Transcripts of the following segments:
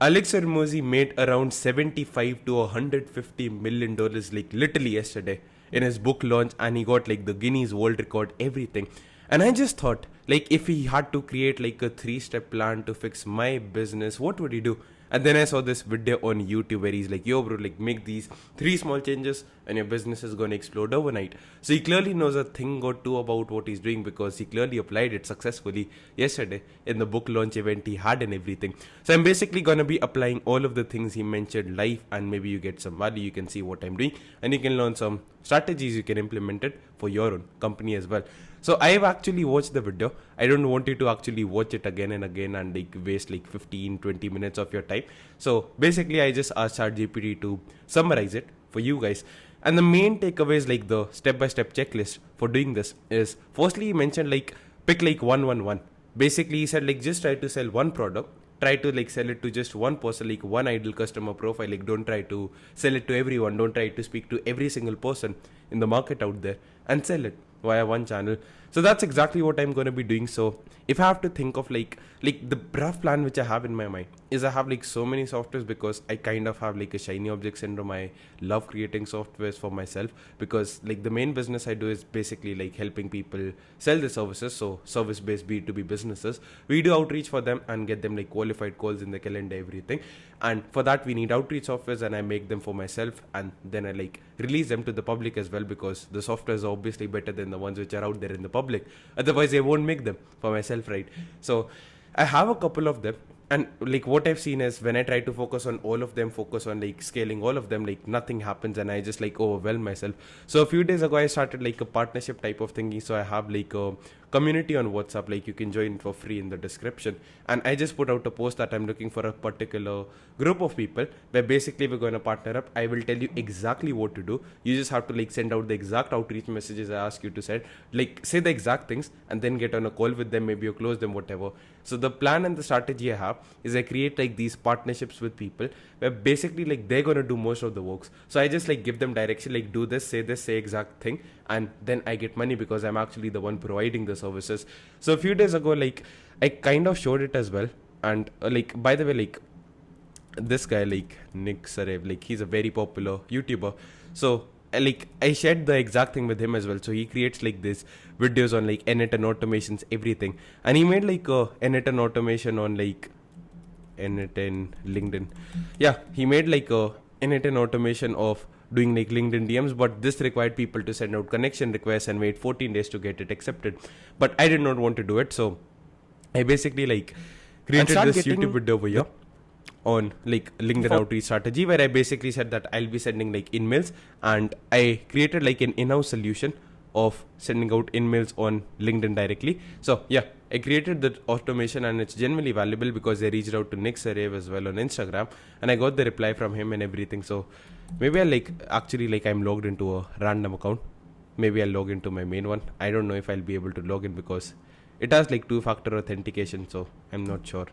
Alex Hormozi made around 75 to 150 million dollars like literally yesterday in his book launch, and he got like the Guinness World Record, everything. And I just thought, like, if he had to create like a 3-step plan to fix my business, what would he do? And then I saw this video on YouTube where he's like, yo bro, like make these 3 small changes and your business is gonna explode overnight. So he clearly knows a thing or two about what he's doing, because he clearly applied it successfully yesterday in the book launch event he had and everything. So I'm basically gonna be applying all of the things he mentioned live, and maybe you get some value, you can see what I'm doing, and you can learn some strategies you can implement it for your own company as well. So I've actually watched the video. I don't want you to actually watch it again and again and like waste like 15-20 minutes of your time. So basically I just asked ChatGPT to summarize it for you guys. And the main takeaways, like the step-by-step checklist for doing this, is firstly he mentioned like pick like 1-1-1. Basically he said like just try to sell one product, try to like sell it to just one person, like one ideal customer profile. Like don't try to sell it to everyone, don't try to speak to every single person in the market out there, and sell it via one channel. So that's exactly what I'm going to be doing. So if I have to think of like the rough plan which I have in my mind is, I have like so many softwares, because I kind of have like a shiny object syndrome. I love creating softwares for myself, because like the main business I do is basically like helping people sell their services. So service based B2B businesses, we do outreach for them and get them like qualified calls in the calendar, everything. And for that we need outreach softwares, and I make them for myself, and then I like release them to the public as well, because the software is obviously better than the ones which are out there in the public. Otherwise I won't make them for myself, right? So I have a couple of them, and like what I've seen is, when I try to focus on all of them, focus on like scaling all of them, like nothing happens, and I just like overwhelm myself. So a few days ago I started like a partnership type of thingy. So I have like a community on WhatsApp, like you can join for free in the description, and I just put out a post that I'm looking for a particular group of people where basically we're going to partner up. I will tell you exactly what to do. You just have to like send out the exact outreach messages I ask you to send, like say the exact things, and then get on a call with them, maybe you close them, whatever. So the plan and the strategy I have is, I create like these partnerships with people where basically like they're going to do most of the works. So I just like give them direction, like do this, say exact thing, and then I get money because I'm actually the one providing the services. So a few days ago, like I kind of showed it as well. And like, by the way, like this guy, like Nick Sarev, like he's a very popular YouTuber. So like I shared the exact thing with him as well. So he creates like this videos on like N8 and automations, everything. And he made like a N8 and automation on like N8 and LinkedIn. Yeah, he made like a N8 and automation of doing like LinkedIn DMs, but this required people to send out connection requests and wait 14 days to get it accepted. But I did not want to do it, so I basically like created this YouTube video over here on like LinkedIn outreach strategy, where I basically said that I'll be sending like emails, and I created like an in-house solution of sending out emails on LinkedIn directly. So yeah, I created that automation, and it's genuinely valuable because I reached out to Nick Sarev as well on Instagram, and I got the reply from him and everything. So maybe I like actually like I'm logged into a random account. Maybe I'll log into my main one. I don't know if I'll be able to log in because it has like 2-factor authentication, so I'm not sure.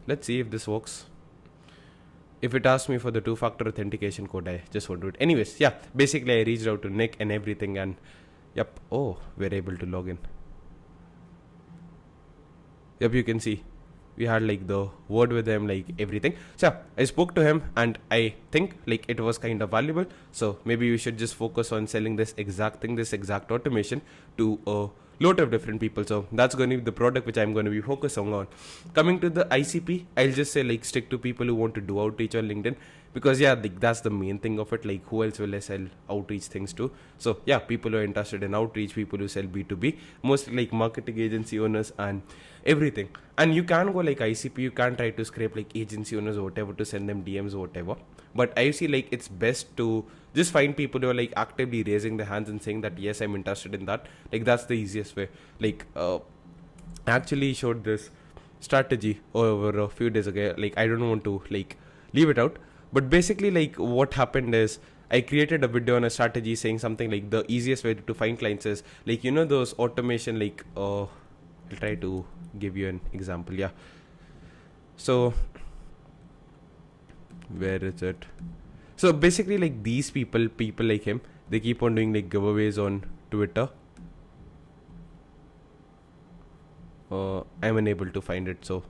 Let's see if this works. If it asks me for the 2-factor authentication code, I just won't do it. Anyways, yeah, basically I reached out to Nick and everything, and yep, oh, we're able to log in. Yep, you can see we had like the word with him, like everything. So yeah, I spoke to him, and I think like it was kind of valuable. So maybe we should just focus on selling this exact thing, this exact automation, to a lot of different people. So that's going to be the product which I'm going to be focusing on. Coming to the ICP, I'll just say like stick to people who want to do outreach on LinkedIn, because yeah, like that's the main thing of it. Like who else will I sell outreach things to? So yeah, people who are interested in outreach, people who sell B2B, mostly like marketing agency owners and everything. And you can go like ICP, you can try to scrape like agency owners or whatever to send them DMs or whatever. But I see like it's best to just find people who are like actively raising their hands and saying that yes, I'm interested in that. Like that's the easiest way. Like I actually showed this strategy over a few days ago. Like I don't want to like leave it out, but basically like what happened is, I created a video on a strategy saying something like the easiest way to find clients is like, you know, those automation, like I'll try to give you an example. Yeah, so where is it? So basically like these people like him, they keep on doing like giveaways on Twitter. I'm unable to find it. So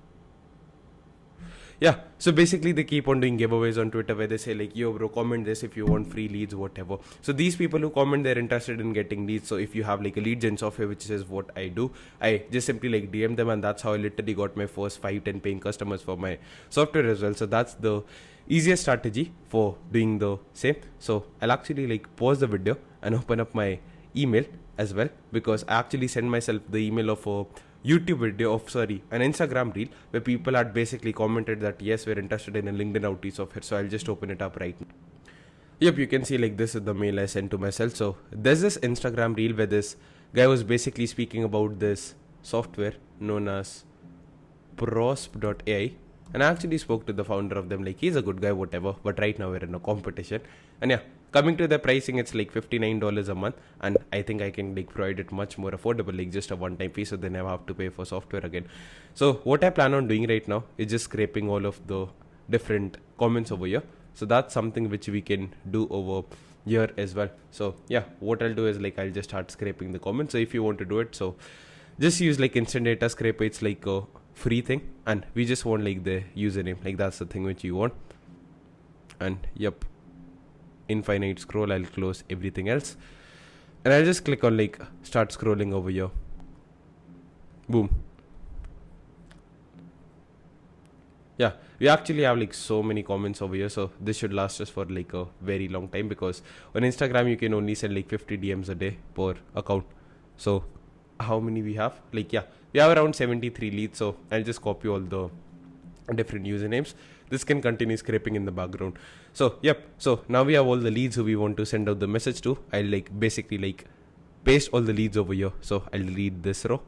yeah, so basically they keep on doing giveaways on Twitter where they say like, yo bro, comment this if you want free leads, whatever. So these people who comment, they're interested in getting leads. So if you have like a lead gen software, which is what I do, I just simply like DM them, and that's how I literally got my first 5-10 paying customers for my software as well. So that's the easiest strategy for doing the same. So I'll actually like pause the video and open up my email as well, because I actually send myself the email of a YouTube video of an Instagram reel where people had basically commented that yes, we're interested in a LinkedIn outreach software. So I'll just open it up right now. Yep, you can see like this is the mail I sent to myself. So there's this Instagram reel where this guy was basically speaking about this software known as prosp.ai, and I actually spoke to the founder of them, like he's a good guy, whatever, but right now we're in a competition. And yeah, coming to the pricing, it's like $59 a month, and I think I can like provide it much more affordable, like just a one-time fee, so they never have to pay for software again. So what I plan on doing right now is just scraping all of the different comments over here. So that's something which we can do over here as well. So yeah, what I'll do is like I'll just start scraping the comments. So if you want to do it, so just use like instant data scraper. It's like a free thing, and we just want like the username, like that's the thing which you want. And yep, infinite scroll, I'll close everything else, and I'll just click on like start scrolling over here. Boom. Yeah, we actually have like so many comments over here, so this should last us for like a very long time, because on Instagram you can only send like 50 DMs a day per account. So how many we have? Like yeah, we have around 73 leads. So I'll just copy all the different usernames. This can continue scraping in the background. So yep, so now we have all the leads who we want to send out the message to. I'll like basically like paste all the leads over here. So I'll delete this row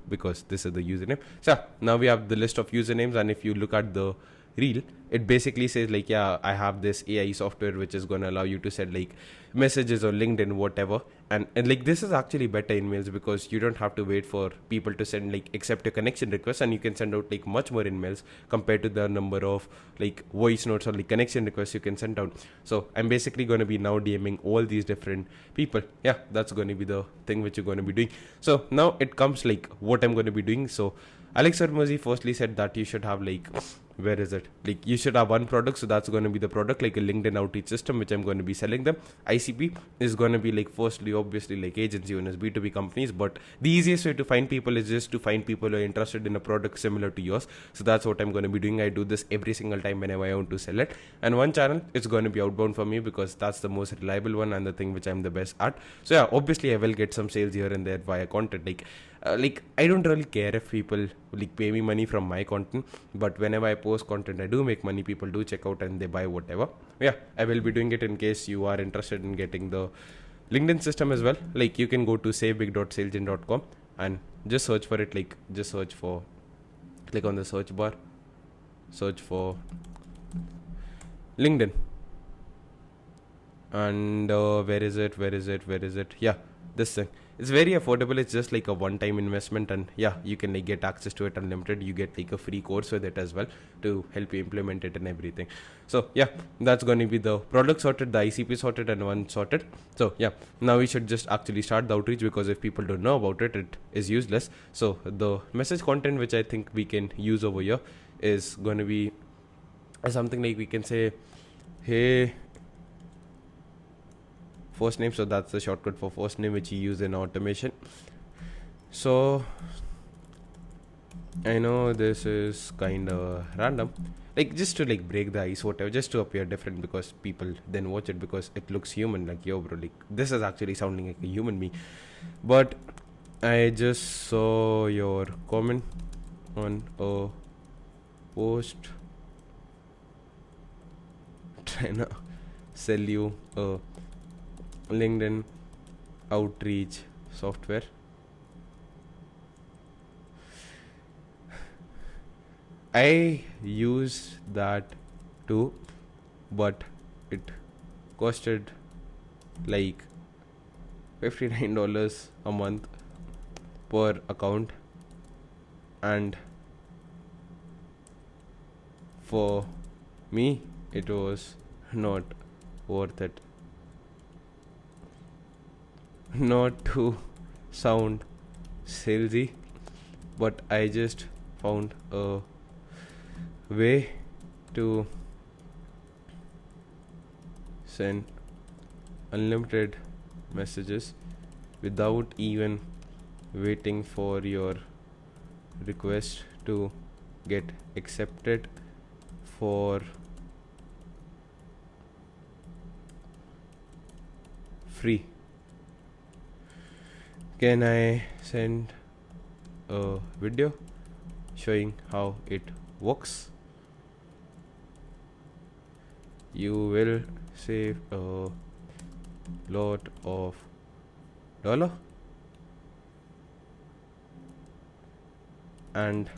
because this is the username. So now we have the list of usernames, and if you look at the reel, it basically says like, yeah, I have this AI software which is going to allow you to send like messages on LinkedIn, whatever. And like this is actually better in mails, because you don't have to wait for people to send like accept a connection request, and you can send out like much more in mails compared to the number of like voice notes or like connection requests you can send out. So I'm basically going to be now DMing all these different people. Yeah, that's going to be the thing which you're going to be doing. So now it comes like what I'm going to be doing. So Alex Hormozi firstly said that you should have like, where is it? Like you should have one product. So that's going to be the product, like a LinkedIn outreach system, which I'm going to be selling them. ICP is going to be like firstly, obviously like agency owners, B2B companies. But the easiest way to find people is just to find people who are interested in a product similar to yours. So that's what I'm going to be doing. I do this every single time whenever I want to sell it. And one channel, it's going to be outbound for me, because that's the most reliable one and the thing which I'm the best at. So yeah, obviously I will get some sales here and there via content. Like I don't really care if people like pay me money from my content, but whenever I post content, I do make money. People do check out and they buy whatever. Yeah, I will be doing it in case you are interested in getting the LinkedIn system as well. Like you can go to savebig.salesgen.com and just search for it. Like just search for, click on the search bar, search for LinkedIn, and where is it? Yeah, this thing. It's very affordable. It's just like a one-time investment, and yeah, you can like get access to it unlimited. You get like a free course with it as well to help you implement it and everything. So yeah, that's going to be the product sorted, the ICP sorted, and one sorted. So yeah, now we should just actually start the outreach, because if people don't know about it, it is useless. So the message content which I think we can use over here is going to be something like we can say, hey, first name. So that's the shortcut for first name which you use in automation. So I know this is kind of random, like just to like break the ice, whatever, just to appear different, because people then watch it because it looks human. Like, yo bro, like this is actually sounding like a human being. But I just saw your comment on a post trying to sell you a LinkedIn outreach software. I use that too, but it costed like $59 a month per account, and for me it was not worth it. Not to sound salesy, but I just found a way to send unlimited messages without even waiting for your request to get accepted for free. Can I send a video showing how it works? You will save a lot of dollar and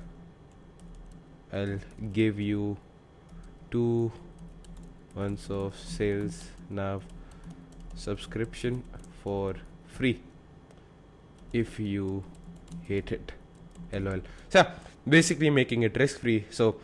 I'll give you 2 months of sales nav subscription for free if you hate it. LOL. So basically making it risk free. So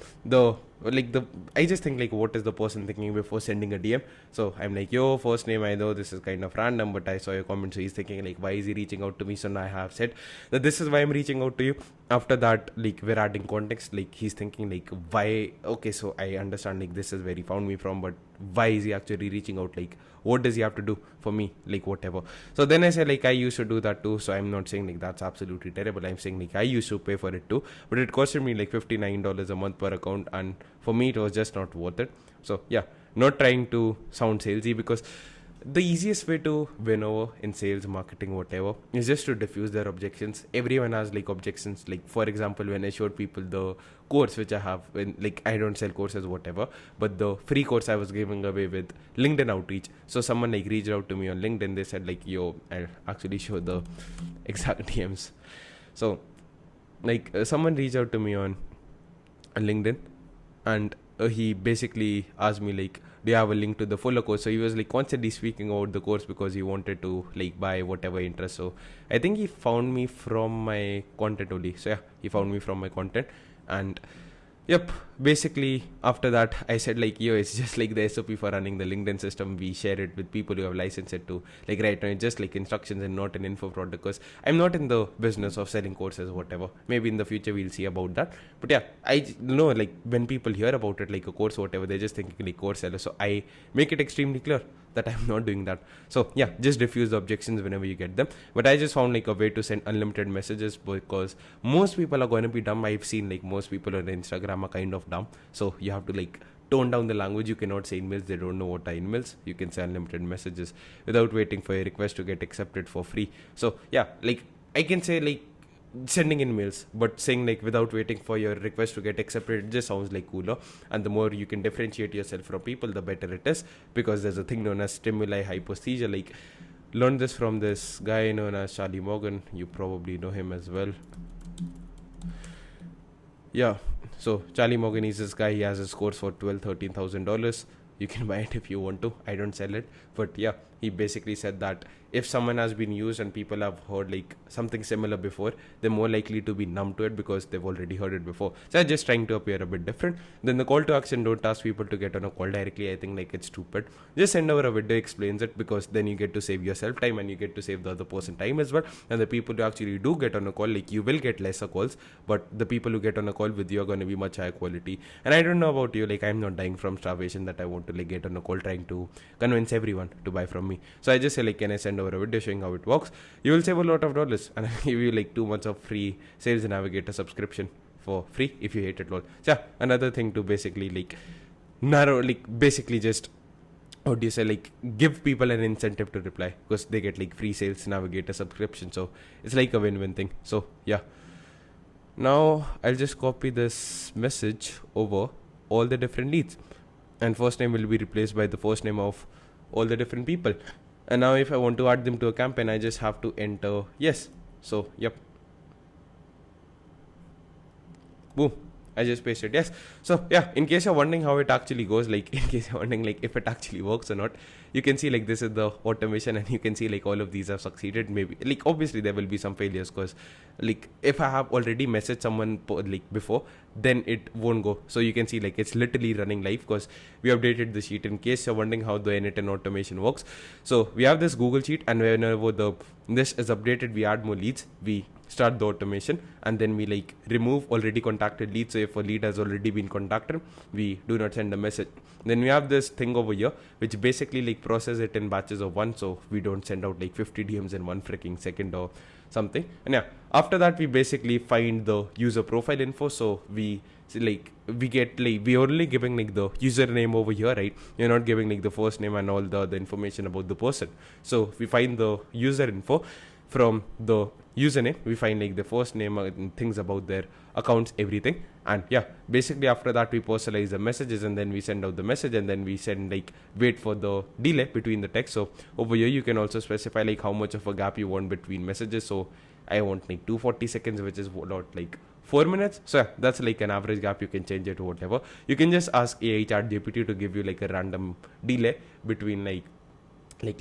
I just think like, what is the person thinking before sending a DM? So I'm like, yo, first name, I know this is kind of random, but I saw your comment. So he's thinking like, why is he reaching out to me? So now I have said that this is why I'm reaching out to you. After that, like, we're adding context. Like, he's thinking like, why? Okay, so I understand like this is where he found me from, but why is he actually reaching out? Like, what does he have to do for me? Like, whatever. So then I said like, I used to do that too. So I'm not saying like that's absolutely terrible. I'm saying like I used to pay for it too, but it costed me like $59 a month per account, and for me it was just not worth it. So yeah, not trying to sound salesy, because the easiest way to win over in sales, marketing, whatever, is just to diffuse their objections. Everyone has like objections. Like, for example, when I showed people the course which I have, when like I don't sell courses, whatever, but the free course I was giving away with LinkedIn outreach. So someone like reached out to me on LinkedIn. They said like, yo, I'll actually show the exact DMs. So like someone reached out to me on LinkedIn, and he basically asked me like, do you have a link to the fuller course? So he was like constantly speaking about the course because he wanted to like buy whatever interest. So I think he found me from my content only. So yeah, he found me from my content, and yep, basically after that I said like, yo, it's just like the SOP for running the LinkedIn system. We share it with people who have licensed it to. Like right now it's just like instructions and not an info product, because I'm not in the business of selling courses, whatever. Maybe in the future we'll see about that. But yeah, I know like when people hear about it, like a course, whatever, they're just thinking like course seller. So I make it extremely clear that I'm not doing that. So yeah, just diffuse the objections whenever you get them. But I just found like a way to send unlimited messages, because most people are going to be dumb. I've seen like most people on Instagram are kind of dumb. So you have to like tone down the language. You cannot say emails. They don't know what are emails. You can say unlimited messages without waiting for a request to get accepted for free. So yeah, like I can say like sending in mails, but saying like without waiting for your request to get accepted, it just sounds like cooler. And the more you can differentiate yourself from people, the better it is, because there's a thing known as stimuli hyposthesia. Like, learned this from this guy known as Charlie Morgan. You probably know him as well. Yeah, so Charlie Morgan is this guy. He has his course for $12,000-$13,000. You can buy it if you want to. I don't sell it, but yeah, he basically said that if someone has been used and people have heard like something similar before, they're more likely to be numb to it because they've already heard it before. So I'm just trying to appear a bit different. Then the call to action, don't ask people to get on a call directly. I think like it's stupid. Just send over a video, explains it, because then you get to save yourself time and you get to save the other person time as well. And the people who actually do get on a call, like you will get lesser calls, but the people who get on a call with you are going to be much higher quality. And I don't know about you, like I'm not dying from starvation that I want to like get on a call trying to convince everyone to buy from me. So I just say like, can I send over a video showing how it works? You will save a lot of dollars, and I'll give you like 2 months of free Sales Navigator subscription for free if you hate it. So yeah, another thing to basically like narrow, like basically just, how do you say, like give people an incentive to reply, because they get like free Sales Navigator subscription. So it's like a win-win thing. So yeah, now I'll just copy this message over all the different leads, and first name will be replaced by the first name of all the different people. And now if I want to add them to a campaign, I just have to enter yes. So yep, boom, I just pasted yes. So yeah, in case you're wondering how it actually goes, like in case you're wondering like if it actually works or not, you can see like this is the automation, and you can see like all of these have succeeded. Maybe like obviously there will be some failures, because like if I have already messaged someone like before, then it won't go. So you can see like it's literally running live, because we updated the sheet. In case you're wondering how the N8N automation works, so we have this Google sheet, and whenever this is updated, we add more leads, we start the automation, and then we like remove already contacted leads. So if a lead has already been contacted, we do not send a message. Then we have this thing over here which basically like process it in batches of one, so we don't send out like 50 DMs in 1 second or something. And yeah, after that we basically find the user profile info. So we get like, we only giving like the username over here, right? You're not giving like the first name and all the other information about the person. So we find the user info. From the username we find like the first name and things about their accounts, everything. And yeah, basically after that we personalize the messages, and then we send out the message, and then we send like wait for the delay between the text. So over here you can also specify like how much of a gap you want between messages. So I want like 240 seconds, which is not like 4 minutes. So yeah, that's like an average gap. You can change it to whatever. You can just ask AI chat GPT to give you like a random delay between like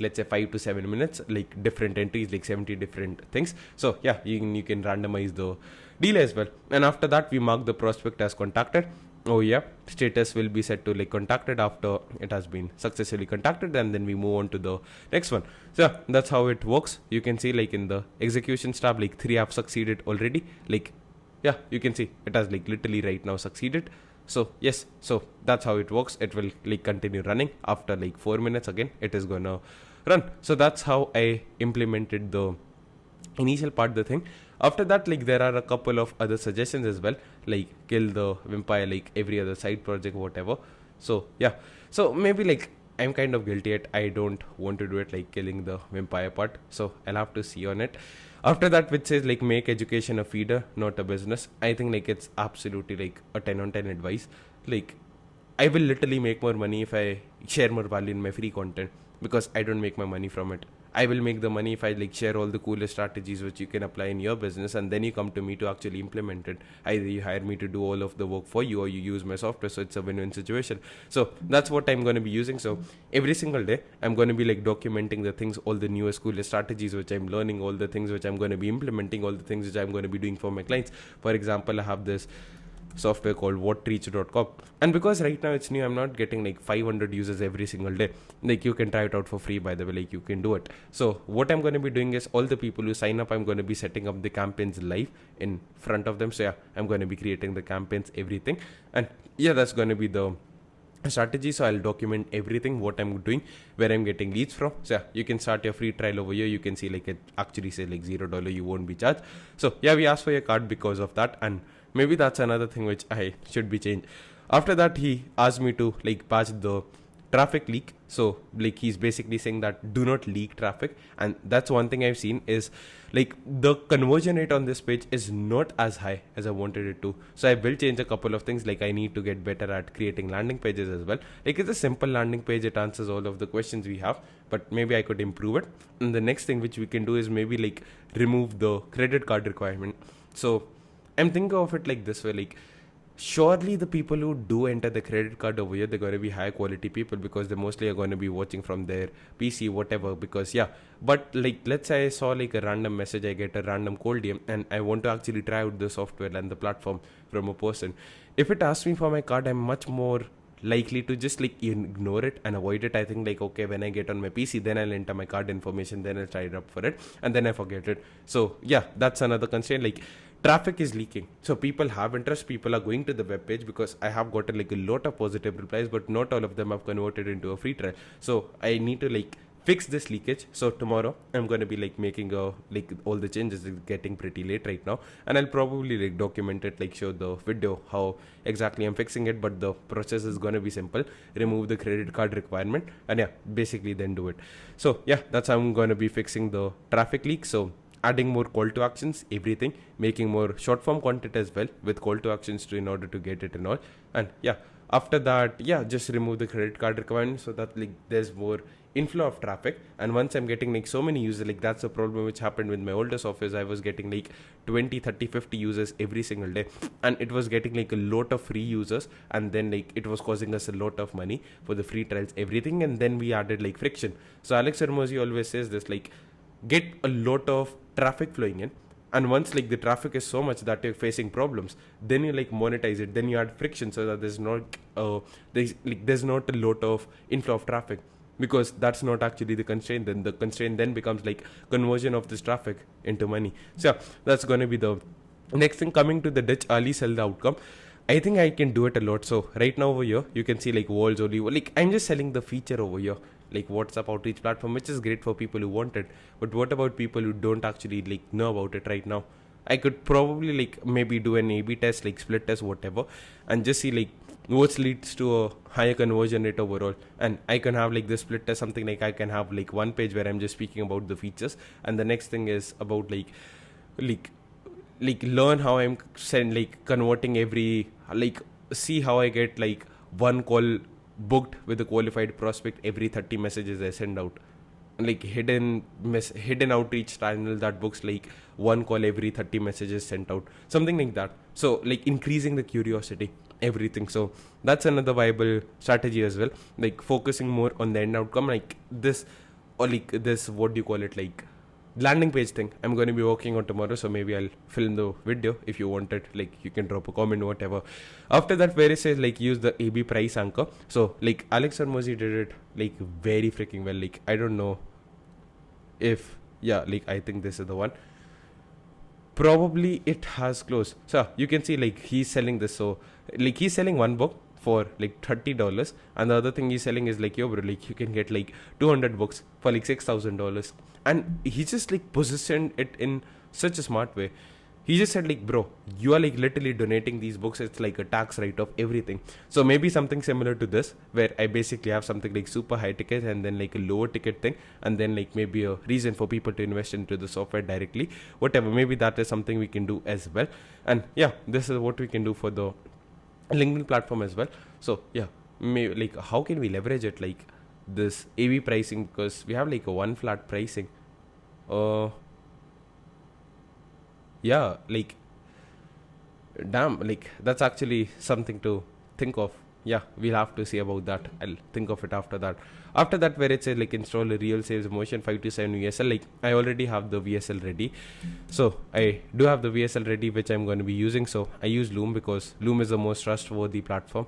let's say 5 to 7 minutes, like different entries, like 70 different things. So yeah, you can randomize the delay as well. And after that we mark the prospect as contacted. Oh yeah, status will be set to like contacted after it has been successfully contacted, and then we move on to the next one. So yeah, that's how it works. You can see like in the executions tab, like 3 have succeeded already. Like yeah, you can see it has like literally right now succeeded. So yes, so that's how it works. It will like continue running after like 4 minutes. Again it is gonna run. So that's how I implemented the initial part, the thing. After that, like there are a couple of other suggestions as well, like kill the vampire like every other side project, whatever. So yeah, so maybe like I'm kind of guilty at I don't want to do it, like killing the vampire part. So I'll have to see on it. After that, which says like make education a feeder, not a business. I think like it's absolutely like a 10 on 10 advice. Like I will literally make more money if I share more value in my free content, because I don't make my money from it. I will make the money if I like share all the coolest strategies which you can apply in your business, and then you come to me to actually implement it. Either you hire me to do all of the work for you, or you use my software. So it's a win-win situation. So that's what I'm going to be using. So every single day I'm going to be like documenting the things, all the newest coolest strategies which I'm learning, all the things which I'm going to be implementing, all the things which I'm going to be doing for my clients. For example, I have this software called whatreach.com, and because right now it's new, I'm not getting like 500 users every single day. Like you can try it out for free, by the way, like you can do it. So what I'm going to be doing is all the people who sign up, I'm going to be setting up the campaigns live in front of them. So yeah, I'm going to be creating the campaigns, everything. And yeah, that's going to be the strategy. So I'll document everything, what I'm doing, where I'm getting leads from. So yeah, you can start your free trial over here. You can see like it actually says like $0, you won't be charged. So yeah, we asked for your card because of that, and maybe that's another thing which I should be changed. After that, he asked me to like patch the traffic leak. So like he's basically saying that do not leak traffic, and that's one thing I've seen is like the conversion rate on this page is not as high as I wanted it to. So I will change a couple of things. Like I need to get better at creating landing pages as well. Like it's a simple landing page, it answers all of the questions we have, but maybe I could improve it. And the next thing which we can do is maybe like remove the credit card requirement. So I'm thinking of it like this way, like surely the people who do enter the credit card over here, they're going to be high quality people, because they mostly are going to be watching from their PC, whatever. Because yeah, but like let's say I saw like a random message, I get a random cold DM, and I want to actually try out the software and the platform from a person. If it asks me for my card, I'm much more likely to just like ignore it and avoid it. I think like, okay, when I get on my PC, then I'll enter my card information, then I'll try it up for it, and then I forget it. So yeah, that's another constraint. Like traffic is leaking, so people have interest, people are going to the web page, because I have gotten like a lot of positive replies, but not all of them have converted into a free trial. So I need to like fix this leakage. So tomorrow I'm going to be like making a like all the changes. It's getting pretty late right now, and I'll probably like document it, like show the video how exactly I'm fixing it. But the process is going to be simple: remove the credit card requirement, and yeah, basically then do it. So yeah, that's how I'm going to be fixing the traffic leak. So adding more call to actions, everything, making more short form content as well with call to actions in order to get it and all. And yeah, after that, yeah, just remove the credit card requirement, so that like there's more inflow of traffic. And once I'm getting like so many users, like that's a problem which happened with my older softwares. I was getting like 20, 30, 50 users every single day, and it was getting like a lot of free users, and then like it was causing us a lot of money for the free trials, everything. And then we added like friction. So Alex Hormozi always says this, like get a lot of traffic flowing in, and once like the traffic is so much that you're facing problems, then you like monetize it, then you add friction so that there's not a lot of inflow of traffic. because that's not actually the constraint. Then the constraint then becomes like conversion of this traffic into money. So yeah, that's going to be the next thing. Coming to the ditch early, sell the outcome. I think I can do it a lot. So right now over here, you can see like walls only. Like I'm just selling the feature over here, like WhatsApp outreach platform, which is great for people who want it. But what about people who don't actually like know about it right now? I could probably like maybe do an A/B test, like split test, whatever, and just see like what leads to a higher conversion rate overall. And I can have like this split test, something like I can have like one page where I'm just speaking about the features, and the next thing is about like learn how I'm converting every, like see how I get like one call booked with a qualified prospect every 30 messages I send out, like hidden outreach channel that books like one call every 30 messages sent out, something like that. So like increasing the curiosity, everything. So that's another viable strategy as well, like focusing more on the end outcome, like this, or like this, what do you call it, like landing page thing I'm going to be working on tomorrow. So maybe I'll film the video. If you want it, like you can drop a comment, whatever. After that, where it says like use the AB price anchor, so like Alex Hormozi did it like very freaking well. Like I don't know if, yeah, like I think this is the one, probably it has closed. So you can see like he's selling this. So like he's selling one book for like $30, and the other thing he's selling is like, yo bro, like you can get like 200 books for like $6,000. And he just like positioned it in such a smart way. He just said like, bro, you are like literally donating these books, it's like a tax write-off, everything. So maybe something similar to this, where I basically have something like super high ticket and then like a lower ticket thing, and then like maybe a reason for people to invest into the software directly, whatever. Maybe that is something we can do as well. And yeah, this is what we can do for the LinkedIn platform as well. So yeah, maybe like how can we leverage it, like this AV pricing, because we have like a one flat pricing. Yeah, like damn, like that's actually something to think of. Yeah, we'll have to see about that. I'll think of it after that. After that, where it says like install a real sales motion 5 to 7 VSL, like I already have the VSL ready. So I do have the VSL ready, which I'm going to be using. So I use Loom because Loom is the most trustworthy platform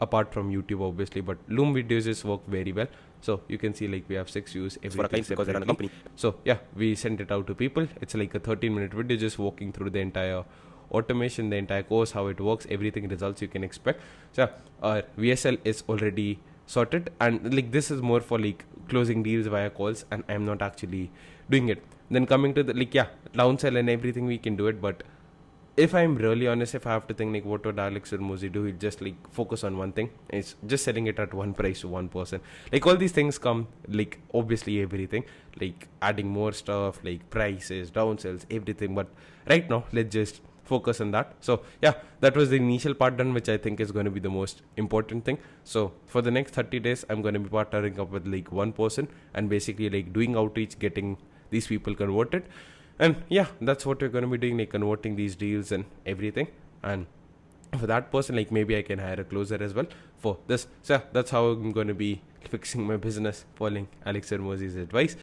apart from YouTube, obviously, but Loom videos just work very well. So you can see like we have 6 views every time because they're a company. So yeah, we sent it out to people. It's like a 13-minute video just walking through the entire automation, the entire course, how it works, everything, results you can expect. So our VSL is already sorted, and like this is more for like closing deals via calls, and I'm not actually doing it. Then coming to the like, yeah, downsell and everything, we can do it, but if I'm really honest, if I have to think like what would Alex Hormozi do, he'd just like focus on one thing. It's just selling it at one price to one person. Like all these things come, like obviously everything, like adding more stuff, like prices, downsells, everything. But right now, let's just focus on that. So yeah, that was the initial part done, which I think is going to be the most important thing. So for the next 30 days, I'm going to be partnering up with like one person and basically like doing outreach, getting these people converted. And yeah, that's what we're going to be doing, like converting these deals and everything. And for that person, like maybe I can hire a closer as well for this. So yeah, that's how I'm going to be fixing my business, following Alex Hormozi's advice.